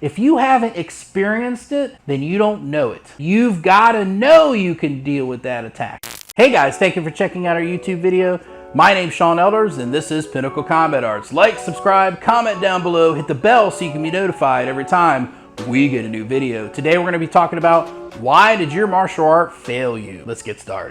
If you haven't experienced it, then you don't know it. You've got to know you can deal with that attack. Hey guys, thank you for checking out our YouTube video. My name's Sean Elders and this is Pinnacle Combat Arts. Like, subscribe, comment down below, hit the bell so you can be notified every time we get a new video. Today we're going to be talking about why did your martial art fail you? Let's get started.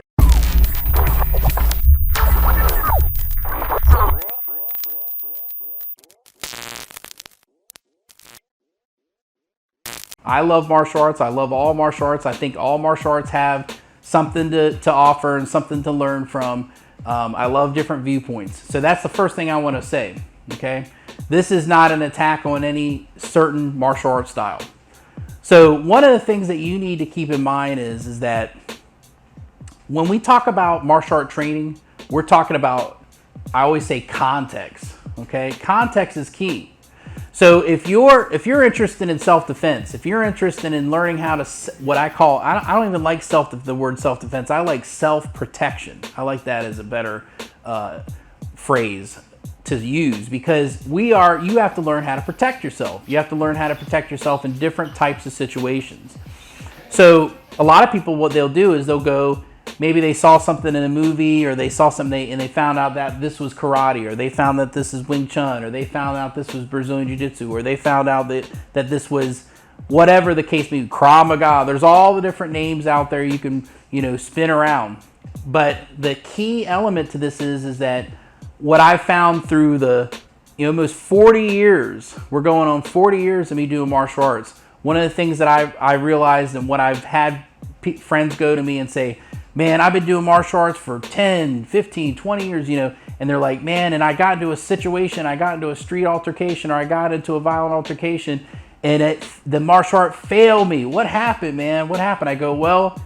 I love martial arts. I love all martial arts. I think all martial arts have something to offer and something to learn from. I love different viewpoints. So that's the first thing I want to say, okay? This is not an attack on any certain martial arts style. So one of the things that you need to keep in mind is that when we talk about martial art training, we're talking about, I always say context, okay? Context is key. So if you're interested in self-defense, if you're interested in learning how to, what I call, I don't even like the word self-defense, I like self-protection. I like that as a better phrase to use, because you have to learn how to protect yourself. You have to learn how to protect yourself in different types of situations. So a lot of people, what they'll do is they'll go, maybe they saw something in a movie, or they saw something and they found out that this was karate, or they found that this is Wing Chun, or they found out this was Brazilian Jiu-jitsu, or they found out that this was whatever the case may be, Krav Maga. There's all the different names out there you can, spin around. But the key element to this is that what I found through the almost 40 years, we're going on 40 years of me doing martial arts. One of the things that I realized, and what I've had friends go to me and say, man, I've been doing martial arts for 10, 15, 20 years, and they're like, man, and I got into a situation, I got into a street altercation, or I got into a violent altercation, and the martial art failed me. What happened, man? What happened? I go, well,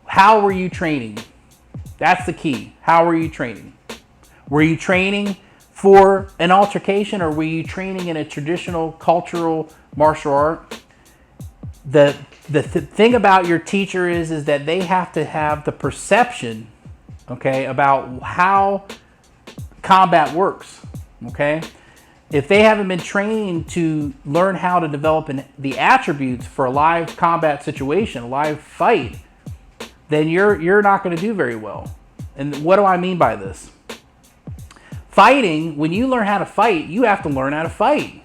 how were you training? That's the key. How were you training? Were you training for an altercation, or were you training in a traditional cultural martial art? The thing about your teacher is that they have to have the perception, okay, about how combat works, okay? If they haven't been trained to learn how to develop the attributes for a live combat situation, a live fight, then you're not going to do very well. And what do I mean by this? Fighting, when you learn how to fight, you have to learn how to fight.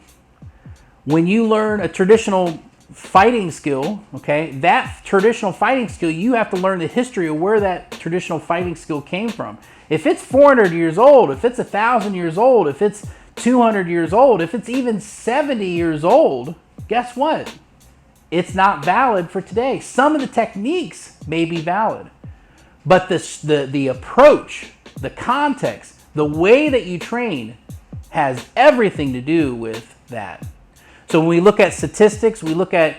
When you learn a traditional fighting skill, okay, that traditional fighting skill, you have to learn the history of where that traditional fighting skill came from. If it's 400 years old, if it's 1,000 years old, if it's 200 years old, if it's even 70 years old, guess what? It's not valid for today. Some of the techniques may be valid, but the approach, the context, the way that you train has everything to do with that. So when we look at statistics, we look at,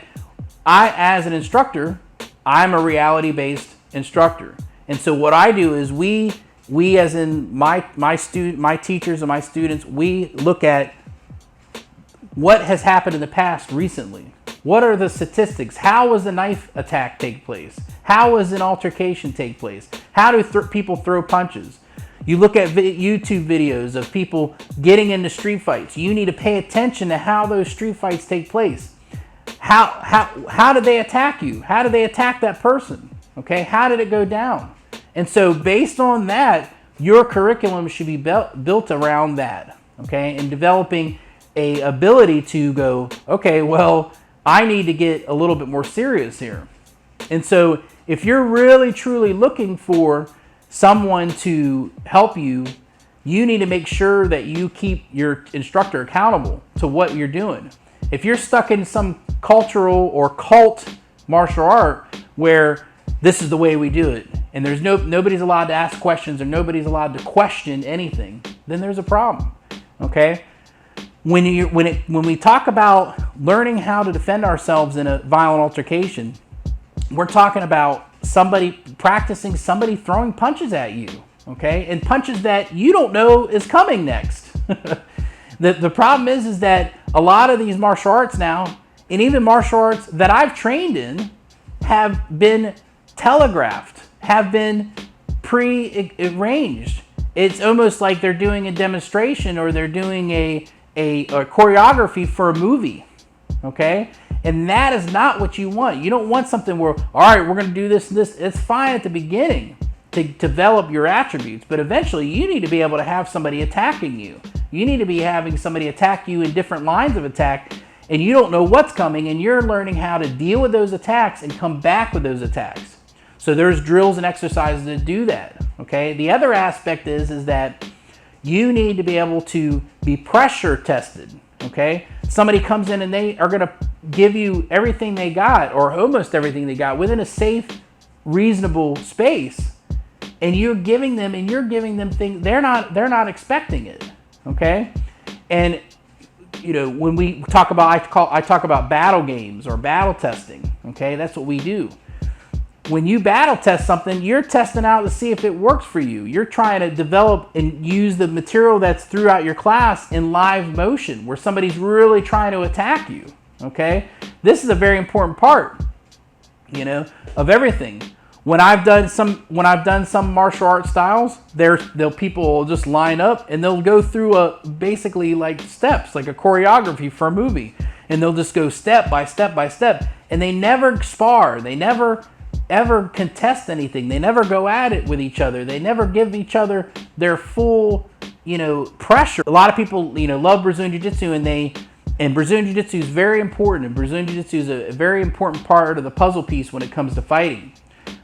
as an instructor, I'm a reality-based instructor. And so what I do is we as in my teachers and my students, we look at what has happened in the past recently. What are the statistics? How was the knife attack take place? How was an altercation take place? How do people throw punches? You look at YouTube videos of people getting into street fights. You need to pay attention to how those street fights take place. How did they attack you? How did they attack that person? Okay, how did it go down? And so based on that, your curriculum should be built around that, okay? And developing a ability to go, okay, well, I need to get a little bit more serious here. And so if you're really truly looking for someone to help you, you need to make sure that you keep your instructor accountable to what you're doing. If you're stuck in some cultural or cult martial art where this is the way we do it, and there's nobody's allowed to ask questions, or nobody's allowed to question anything, then there's a problem, okay? When we talk about learning how to defend ourselves in a violent altercation, we're talking about practicing somebody throwing punches at you, okay? And punches that you don't know is coming next. The problem is that a lot of these martial arts now, and even martial arts that I've trained in, have been telegraphed, have been pre-arranged. It's almost like they're doing a demonstration, or they're doing a choreography for a movie, okay? And that is not what you want. You don't want something where, all right, we're going to do this and this. It's fine at the beginning to develop your attributes, but eventually you need to be able to have somebody attacking you. You need to be having somebody attack you in different lines of attack, and you don't know what's coming, and you're learning how to deal with those attacks and come back with those attacks. So there's drills and exercises to do that, okay? The other aspect is that you need to be able to be pressure tested, okay? Somebody comes in and they are gonna give you everything they got, or almost everything they got, within a safe, reasonable space, and you're giving them things they're not expecting it, okay? And you know, when we talk about, I talk about battle games or battle testing, okay? That's what we do. When you battle test something, you're testing out to see if it works for you. You're trying to develop and use the material that's throughout your class in live motion, where somebody's really trying to attack you, okay? This is a very important part, you know, of everything. When I've done some martial arts styles, people will just line up and they'll go through basically like steps, like a choreography for a movie, and they'll just go step by step by step, and they never spar, they never ever contest anything, they never go at it with each other, they never give each other their full, you know, pressure. A lot of people, you know, love Brazilian Jiu-Jitsu, and Brazilian Jiu-Jitsu is very important, and Brazilian Jiu-Jitsu is a very important part of the puzzle piece when it comes to fighting.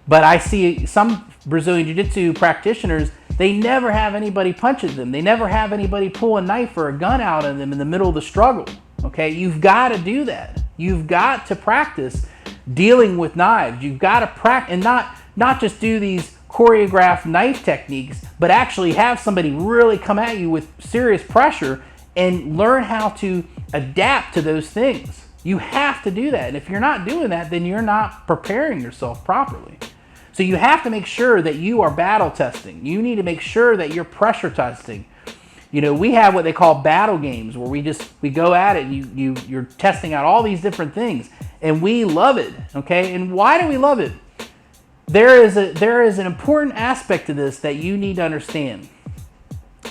But I see some Brazilian Jiu-Jitsu practitioners, they never have anybody punching them. They never have anybody pull a knife or a gun out on them in the middle of the struggle, okay? You've got to do that. You've got to practice dealing with knives. You've got to practice, and not just do these choreographed knife techniques, but actually have somebody really come at you with serious pressure and learn how to adapt to those things. You have to do that. And if you're not doing that, then you're not preparing yourself properly. So you have to make sure that you are battle testing. You need to make sure that you're pressure testing. You know, we have what they call battle games, where we go at it and you're testing out all these different things, and we love it, okay? And why do we love it? There is an important aspect to this that you need to understand.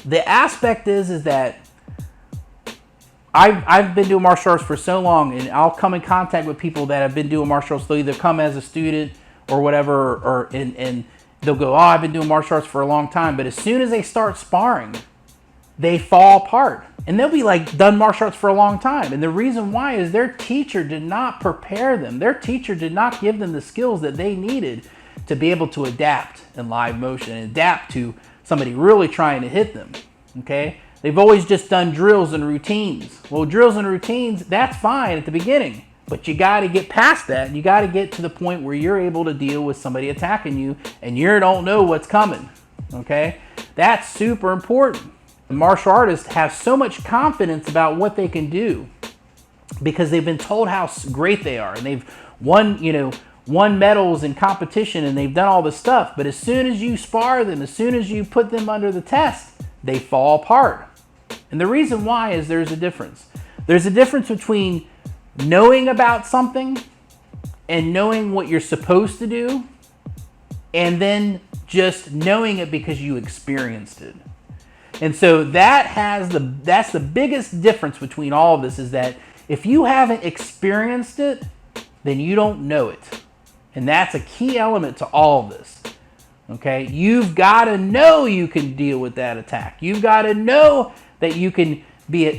The aspect is that I've been doing martial arts for so long, and I'll come in contact with people that have been doing martial arts. They'll either come as a student or whatever, and they'll go, oh, I've been doing martial arts for a long time. But as soon as they start sparring, they fall apart. And they'll be like done martial arts for a long time. And the reason why is their teacher did not prepare them. Their teacher did not give them the skills that they needed to be able to adapt in live motion and adapt to somebody really trying to hit them, okay? They've always just done drills and routines. Well, drills and routines, that's fine at the beginning, but you got to get past that. You got to get to the point where you're able to deal with somebody attacking you and you don't know what's coming, okay? That's super important. The martial artists have so much confidence about what they can do because they've been told how great they are, and they've won medals in competition, and they've done all this stuff. But as soon as you spar them, as soon as you put them under the test, they fall apart. And the reason why is there's a difference. There's a difference between knowing about something and knowing what you're supposed to do, and then just knowing it because you experienced it. And so that's the biggest difference between all of this, is that if you haven't experienced it, then you don't know it. And that's a key element to all of this. Okay? You've got to know you can deal with that attack. You've got to know that you can be,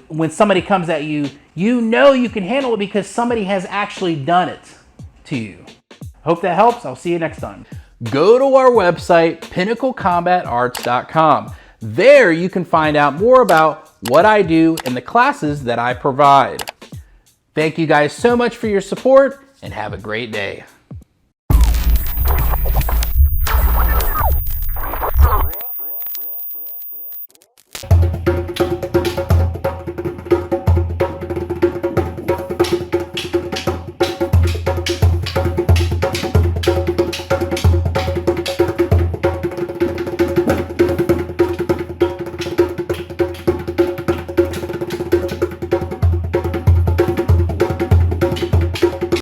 when somebody comes at you, you know you can handle it because somebody has actually done it to you. Hope that helps. I'll see you next time. Go to our website, pinnaclecombatarts.com. There you can find out more about what I do and the classes that I provide. Thank you guys so much for your support, and have a great day.